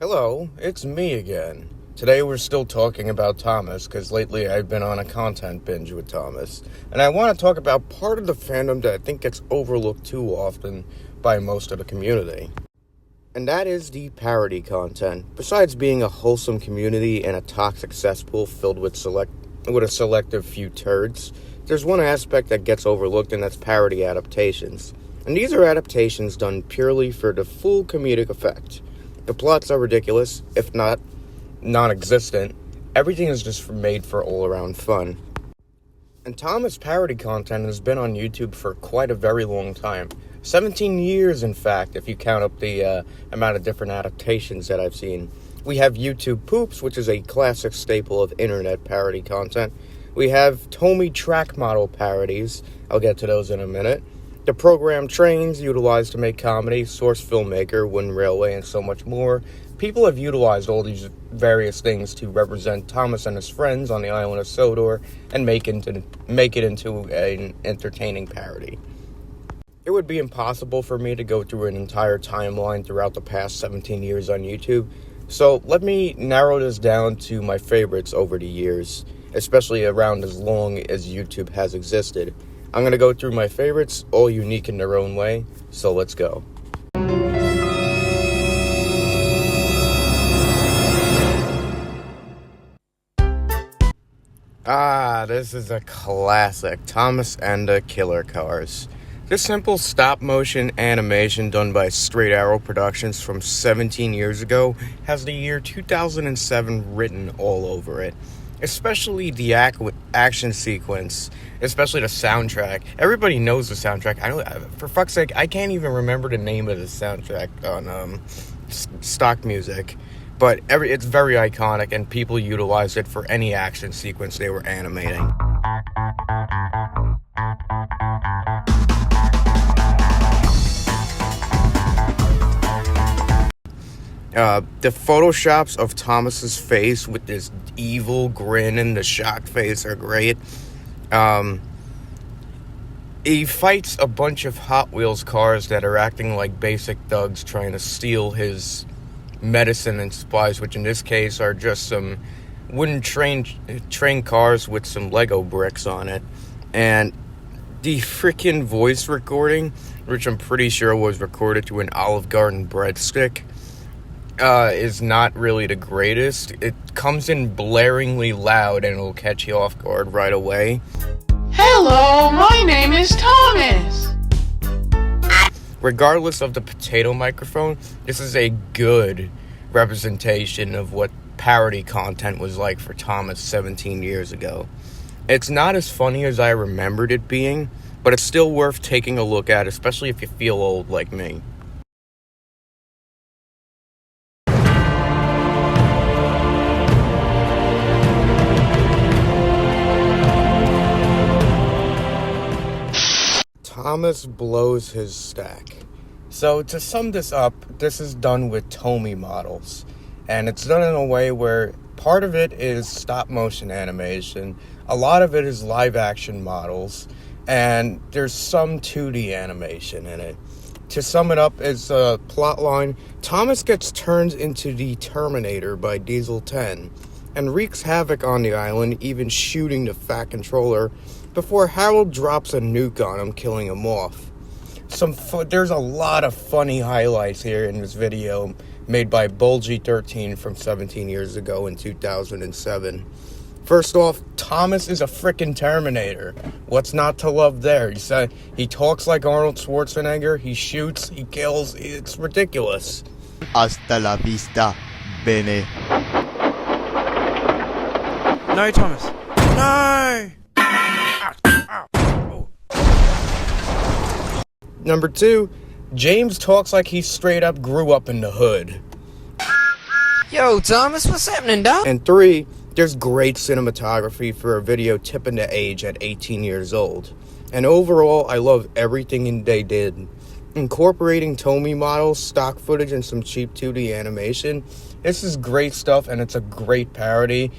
Hello, it's me again. Today we're still talking about Thomas, because lately I've been on a content binge with Thomas. And I want to talk about part of the fandom that I think gets overlooked too often by most of the community. And that is the parody content. Besides being a wholesome community and a toxic cesspool filled with a selective few turds, there's one aspect that gets overlooked, and that's parody adaptations. And these are adaptations done purely for the full comedic effect. The plots are ridiculous, if not non-existent. Everything is just made for all-around fun. And Thomas' parody content has been on YouTube for quite a very long time. 17 years, in fact, if you count up the amount of different adaptations that I've seen. We have YouTube Poops, which is a classic staple of internet parody content. We have Tommy track model parodies. I'll get to those in a minute. The program Trains, utilized to make comedy, Source Filmmaker, Wooden Railway, and so much more. People have utilized all these various things to represent Thomas and his friends on the island of Sodor and make it into an entertaining parody. It would be impossible for me to go through an entire timeline throughout the past 17 years on YouTube, so let me narrow this down to my favorites over the years, especially around as long as YouTube has existed. I'm going to go through my favorites, all unique in their own way, so let's go. This is a classic, Thomas and the Killer Cars. This simple stop-motion animation done by Straight Arrow Productions from 17 years ago has the year 2007 written all over it. Especially the action sequence, especially the soundtrack. Everybody knows the soundtrack. For fuck's sake, I can't even remember the name of the soundtrack on stock music. But it's very iconic, and people utilize it for any action sequence they were animating. The photoshops of Thomas's face with this evil grin and the shocked face are great. He fights a bunch of Hot Wheels cars that are acting like basic thugs trying to steal his medicine and supplies, which in this case are just some wooden train cars with some Lego bricks on it. And the freaking voice recording, which I'm pretty sure was recorded to an Olive Garden breadstick, is not really the greatest. It comes in blaringly loud and it'll catch you off guard right away. Hello, my name is Thomas. Regardless of the potato microphone, this is a good representation of what parody content was like for Thomas 17 years ago. It's not as funny as I remembered it being, but it's still worth taking a look at, especially if you feel old like me. Thomas blows his stack. So to sum this up, this is done with Tommy models. And it's done in a way where part of it is stop motion animation, a lot of it is live action models, and there's some 2D animation in it. To sum it up as a plot line, Thomas gets turned into the Terminator by Diesel 10 and wreaks havoc on the island, even shooting the Fat Controller before Harold drops a nuke on him, killing him off. There's a lot of funny highlights here in this video made by Bulgy13 from 17 years ago in 2007. First off, Thomas is a frickin' Terminator. What's not to love there? He talks like Arnold Schwarzenegger, he shoots, he kills, it's ridiculous. Hasta la vista, bene. No, Thomas. No! Number 2, James talks like he straight up grew up in the hood. Yo, Thomas, what's happening, dog? And 3, there's great cinematography for a video tipping the age at 18 years old. And overall, I love everything they did. Incorporating Tommy models, stock footage, and some cheap 2D animation. This is great stuff, and it's a great parody.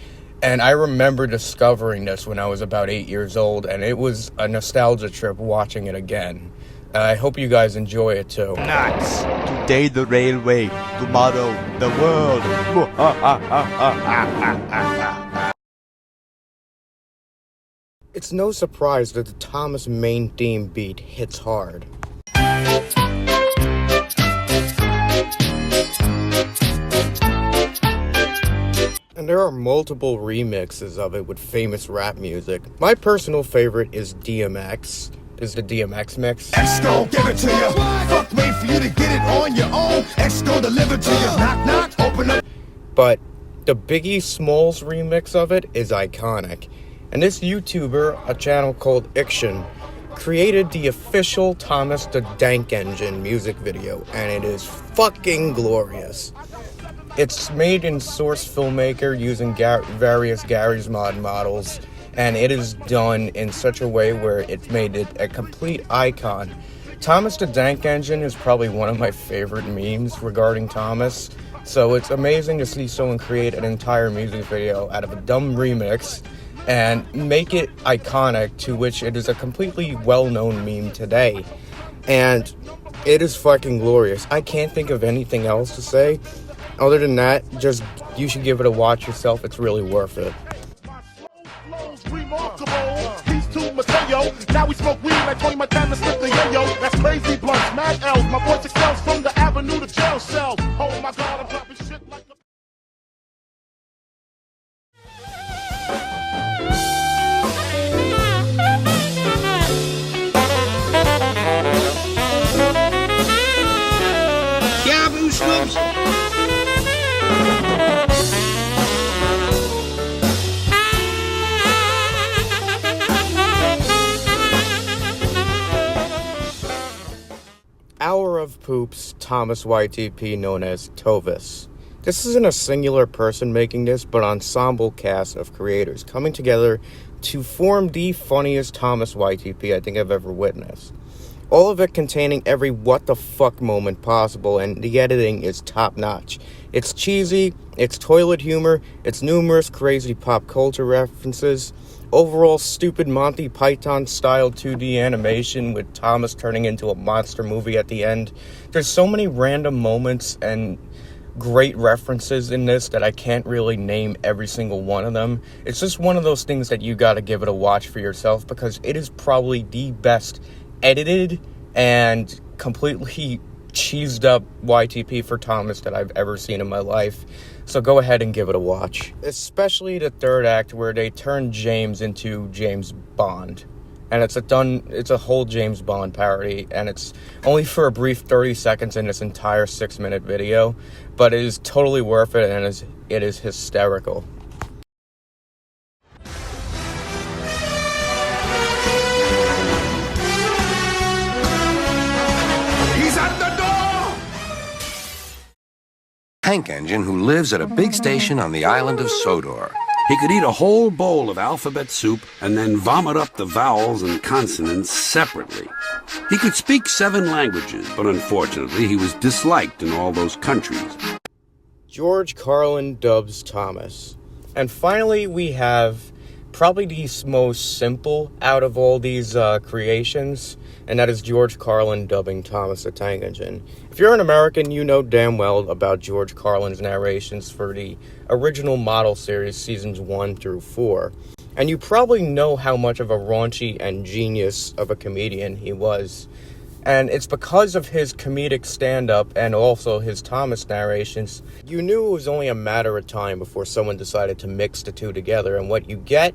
And I remember discovering this when I was about 8 years old, and it was a nostalgia trip watching it again. I hope you guys enjoy it too. Nuts. Today the railway, tomorrow the world. It's no surprise that the Thomas main theme beat hits hard. And there are multiple remixes of it with famous rap music. My personal favorite is DMX. Is the DMX mix. X gon' give it to you. Fuck, wait for you to get it on your own. X gon' deliver to you. Knock, knock, open up. But the Biggie Smalls remix of it is iconic. And this YouTuber, a channel called Iction, created the official Thomas the Dank Engine music video, and it is fucking glorious. It's made in Source Filmmaker using various Garry's Mod models, and it is done in such a way where it's made it a complete icon. Thomas the Dank Engine is probably one of my favorite memes regarding Thomas, so it's amazing to see someone create an entire music video out of a dumb remix and make it iconic, to which it is a completely well-known meme today. And it is fucking glorious. I can't think of anything else to say. Other than that, just you should give it a watch yourself. It's really worth it. Now we smoke weed like 20 my time to slip the yo-yo. That's crazy blunts, mad L's. My voice excels from the avenue to jail cells. Oh my God, I'm dropping shit like a... Hour of Poops, Thomas YTP, known as Tovis. This isn't a singular person making this, but ensemble cast of creators coming together to form the funniest Thomas YTP I think I've ever witnessed. All of it containing every what the fuck moment possible, and the editing is top notch. It's cheesy, it's toilet humor, it's numerous crazy pop culture references, overall stupid Monty Python style 2D animation with Thomas turning into a monster movie at the end. There's so many random moments and great references in this that I can't really name every single one of them. It's just one of those things that you gotta give it a watch for yourself, because it is probably the best edited and completely cheesed up YTP for Thomas that I've ever seen in my life. So go ahead and give it a watch. Especially the third act where they turn James into James Bond. And it's a whole James Bond parody, and it's only for a brief 30 seconds in this entire 6-minute video, but it is totally worth it, and it is hysterical. Tank engine who lives at a big station on the island of Sodor. He could eat a whole bowl of alphabet soup and then vomit up the vowels and consonants separately. He could speak 7 languages, but unfortunately he was disliked in all those countries. George Carlin dubs Thomas. And finally we have probably the most simple out of all these creations, and that is George Carlin dubbing Thomas the Tank Engine. If you're an American, you know damn well about George Carlin's narrations for the original model series seasons 1 through 4. And you probably know how much of a raunchy and genius of a comedian he was. And it's because of his comedic stand-up and also his Thomas narrations, you knew it was only a matter of time before someone decided to mix the two together. And what you get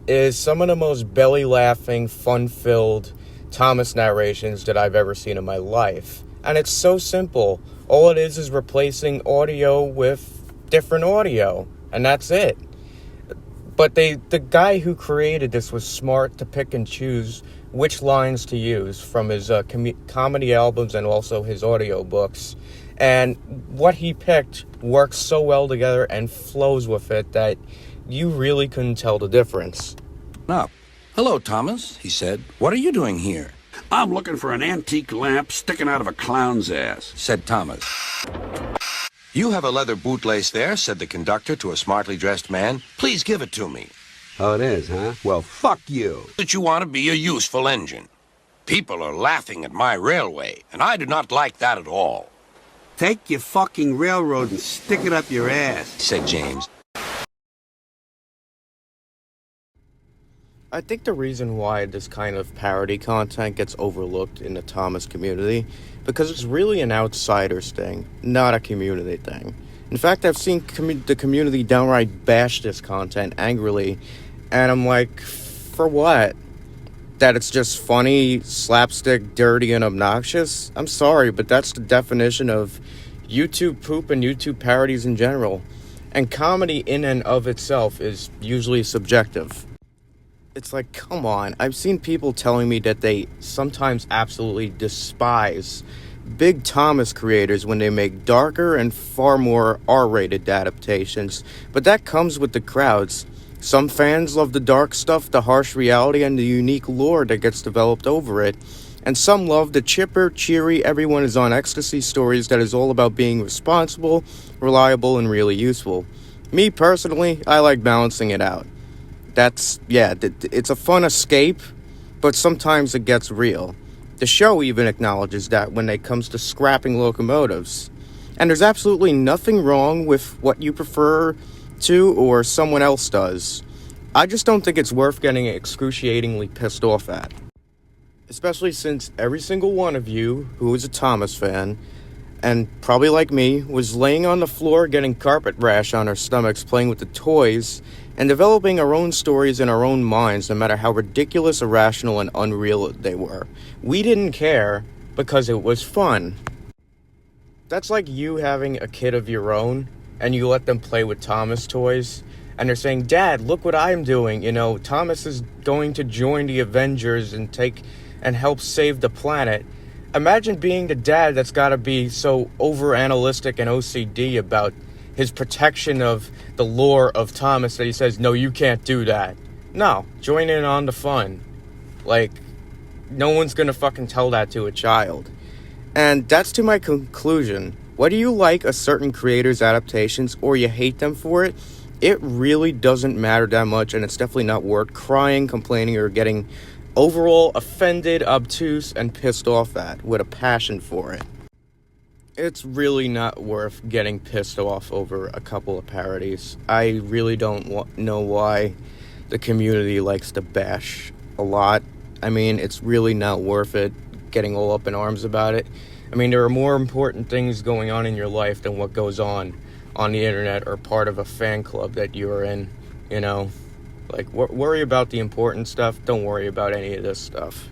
is some of the most belly-laughing, fun-filled Thomas narrations that I've ever seen in my life. And it's so simple. All it is replacing audio with different audio. And that's it. But the guy who created this was smart to pick and choose which lines to use from his comedy albums and also his audio books. And what he picked works so well together and flows with it that you really couldn't tell the difference. Up. Hello, Thomas, he said. What are you doing here? I'm looking for an antique lamp sticking out of a clown's ass, Said Thomas. You have a leather bootlace there, said the conductor to a smartly dressed man. Please give it to me. Oh, it is, huh? Well, fuck you. That you want to be a useful engine. People are laughing at my railway, and I do not like that at all, Take your fucking railroad and stick it up your ass. said James. I think the reason why this kind of parody content gets overlooked in the Thomas community, because it's really an outsider's thing, not a community thing. In fact, I've seen the community downright bash this content angrily, and I'm like, for what? That it's just funny, slapstick, dirty, and obnoxious? I'm sorry, but that's the definition of YouTube poop and YouTube parodies in general. And comedy in and of itself is usually subjective. It's like, come on. I've seen people telling me that they sometimes absolutely despise Big Thomas creators when they make darker and far more R-rated adaptations, but that comes with the crowds. Some fans love the dark stuff, the harsh reality, and the unique lore that gets developed over it. And some love the chipper, cheery, everyone is on ecstasy stories that is all about being responsible, reliable, and really useful. Me, personally, I like balancing it out. It's a fun escape, but sometimes it gets real. The show even acknowledges that when it comes to scrapping locomotives. And there's absolutely nothing wrong with what you prefer to or someone else does. I just don't think it's worth getting excruciatingly pissed off at. Especially since every single one of you who is a Thomas fan, and probably like me, was laying on the floor getting carpet rash on our stomachs playing with the toys and developing our own stories in our own minds, no matter how ridiculous, irrational, and unreal they were. We didn't care because it was fun. That's like you having a kid of your own and you let them play with Thomas toys, and they're saying, Dad, look what I'm doing. You know, Thomas is going to join the Avengers and help save the planet. Imagine being the dad that's got to be so over-analytic and OCD about his protection of the lore of Thomas that he says, no, you can't do that. No, join in on the fun. Like, no one's gonna fucking tell that to a child. And that's to my conclusion. Whether you like a certain creator's adaptations or you hate them for it, it really doesn't matter that much, and it's definitely not worth crying, complaining, or getting overall offended, obtuse, and pissed off at with a passion for it. It's really not worth getting pissed off over a couple of parodies. I really don't know why the community likes to bash a lot. I mean, it's really not worth it getting all up in arms about it. I mean, there are more important things going on in your life than what goes on the internet or part of a fan club that you're in, you know? Like, worry about the important stuff. Don't worry about any of this stuff.